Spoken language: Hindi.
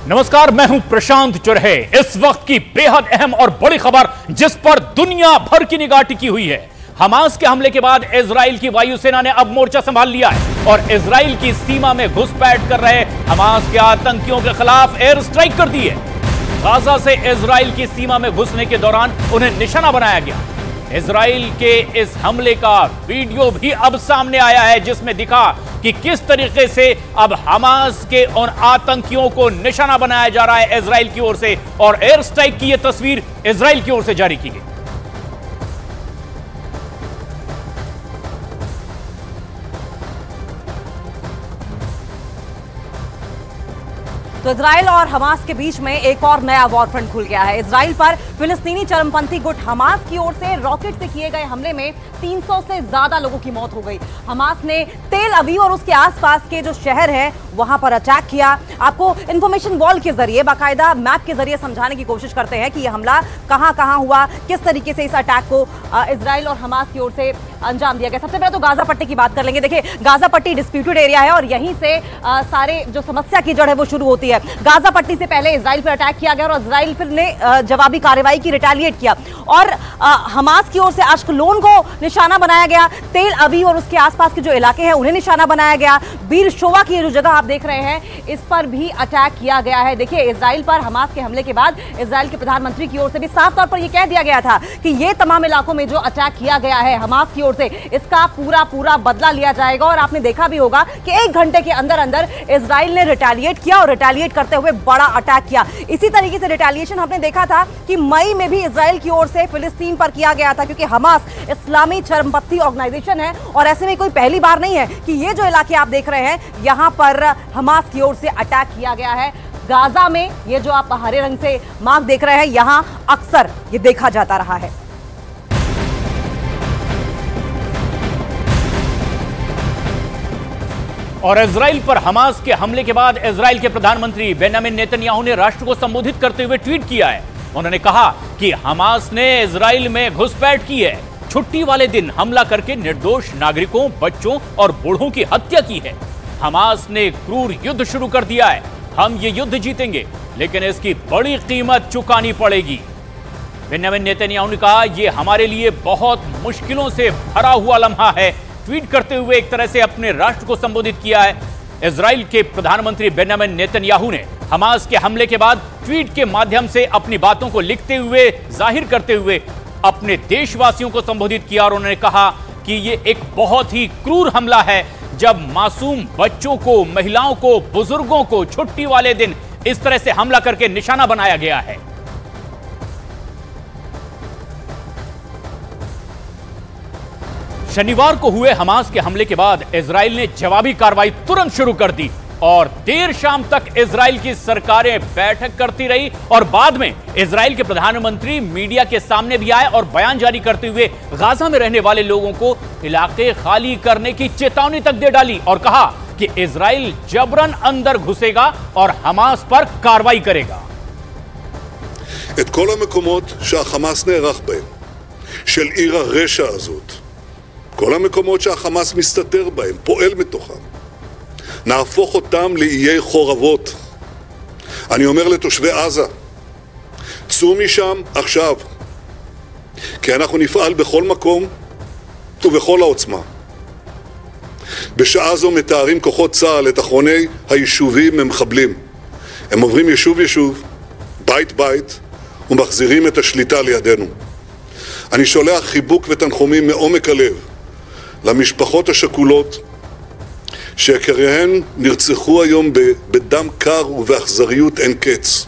नमस्कार, मैं हूं प्रशांत चुरहे। इस वक्त की बेहद अहम और बड़ी खबर जिस पर दुनिया भर की निगाह टिकी हुई है। हमास के हमले के बाद इजराइल की वायुसेना ने अब मोर्चा संभाल लिया है और इजराइल की सीमा में घुसपैठ कर रहे हमास के आतंकियों के खिलाफ एयर स्ट्राइक कर दी है। गाजा से इजराइल की सीमा में घुसने के दौरान उन्हें निशाना बनाया गया। इजराइल के इस हमले का वीडियो भी अब सामने आया है, जिसमें दिखा कि किस तरीके से अब हमास के उन आतंकियों को निशाना बनाया जा रहा है इजराइल की ओर से, और एयर स्ट्राइक की यह तस्वीर इजराइल की ओर से जारी की गई। तो इजराइल और हमास के बीच में एक और नया वॉरफ्रंट खुल गया है। इजराइल पर फिलिस्तीनी चरमपंथी गुट हमास की ओर से रॉकेट से किए गए हमले में 300 से ज्यादा लोगों की मौत हो गई। हमास ने तेल अवीव और उसके आसपास के जो शहर हैं वहां पर अटैक किया। आपको इंफॉर्मेशन वॉल के जरिए, बाकायदा मैप के जरिए समझाने की कोशिश करते हैं कि यह हमला कहां हुआ, किस तरीके से इस अटैक को इजराइल और हमास की ओर से अंजाम दिया गया। सबसे पहले तो गाजा पट्टी की बात कर लेंगे। देखिए, गाजा पट्टी डिस्प्यूटेड एरिया है और यहीं से सारे जो समस्या की जड़ है वो शुरू होती है। गाजा पट्टी से पहले इजराइल पर अटैक किया गया और इजराइल फिर ने जवाबी कार्रवाई की, रिटेलिएट किया और हमास की ओर से अश्कलोन को निशाना बनाया गया। तेल अवीव और उसके आसपास के जो इलाके हैं उन्हें निशाना बनाया गया। बीर शोवा की जो जगह आप देख रहे हैं इस पर भी अटैक किया गया है। देखिए, इजराइल पर हमास के हमले के बाद इजराइल के प्रधानमंत्री की ओर से भी साफ तौर पर यह कह दिया गया था कि ये तमाम इलाकों में जो अटैक किया गया है हमास की ओर से, इसका पूरा बदला लिया जाएगा। और आपने देखा भी होगा कि 1 घंटे के अंदर अंदर इजराइल ने रिटेलिएट किया और रिटेलिएट करते हुए बड़ा अटैक किया। इसी तरीके से रिटेलिएशन हमने देखा था कि मई में भी इजराइल की ओर से फिलिस्तीन पर किया गया था, क्योंकि हमास इस्लामी चरमपंथी ऑर्गेनाइजेशन है और ऐसे में कोई पहली बार नहीं है कि ये जो इलाके आप देख रहे हैं यहां पर हमास की ओर से अटैक किया गया है। गाजा में ये जो आप हरे रंग से मार्क देख रहे हैं यहां अक्सर ये देखा जाता रहा है। और इजराइल पर हमास के हमले के बाद इजराइल के प्रधानमंत्री बेंजामिन नेतन्याहू ने राष्ट्र को संबोधित करते हुए ट्वीट किया है। उन्होंने कहा कि हमास ने इजराइल में घुसपैठ की है, छुट्टी वाले दिन हमला करके निर्दोष नागरिकों, बच्चों और बूढ़ों की हत्या की है। हमास ने क्रूर युद्ध शुरू कर दिया है। हम ये युद्ध जीतेंगे, लेकिन इसकी बड़ी कीमत चुकानी पड़ेगी। बेंजामिन नेतन्याहू ने कहा, यह हमारे लिए बहुत मुश्किलों से भरा हुआ लम्हा है। ट्वीट करते हुए एक तरह से अपने राष्ट्र को संबोधित किया है। इजराइल के प्रधानमंत्री बेंजामिन नेतन्याहू ने हमास के हमले के बाद ट्वीट के माध्यम से अपनी बातों को लिखते हुए, जाहिर करते हुए अपने देशवासियों को संबोधित किया और उन्होंने कहा कि यह एक बहुत ही क्रूर हमला है, जब मासूम बच्चों को, महिलाओं को, बुजुर्गों को छुट्टी वाले दिन इस तरह से हमला करके निशाना बनाया गया है। शनिवार को हुए हमास के हमले के बाद इजराइल ने जवाबी कार्रवाई तुरंत शुरू कर दी और देर शाम तक इजराइल की सरकारें बैठक करती रही और बाद में इजराइल के प्रधानमंत्री मीडिया के सामने भी आए और बयान जारी करते हुए गाजा में रहने वाले लोगों को इलाके खाली करने की चेतावनी तक दे डाली और कहा कि इजराइल जबरन अंदर घुसेगा और हमास पर कार्रवाई करेगा। את כל המקומות שהחמאס נערך בהם, של עיר הרשע הזאת, כל המקומות שהחמאס מסתתר בהם, פועל מתוכם, נהפוך אותם לאיי חורבות. אני אומר לתושבי עזה, צאו משם עכשיו, כי אנחנו נפעל בכל מקום ובכל העוצמה. בשעה זו מתארים כוחות צה"ל את אחרוני היישובים ממחבלים. הם עוברים יישוב, בית, ומחזירים את השליטה לידינו. אני שולח חיבוק ותנחומים מעומק הלב למשפחות השכולות שיקיריהן נרצחו היום בדם קר ובאכזריות אין קץ.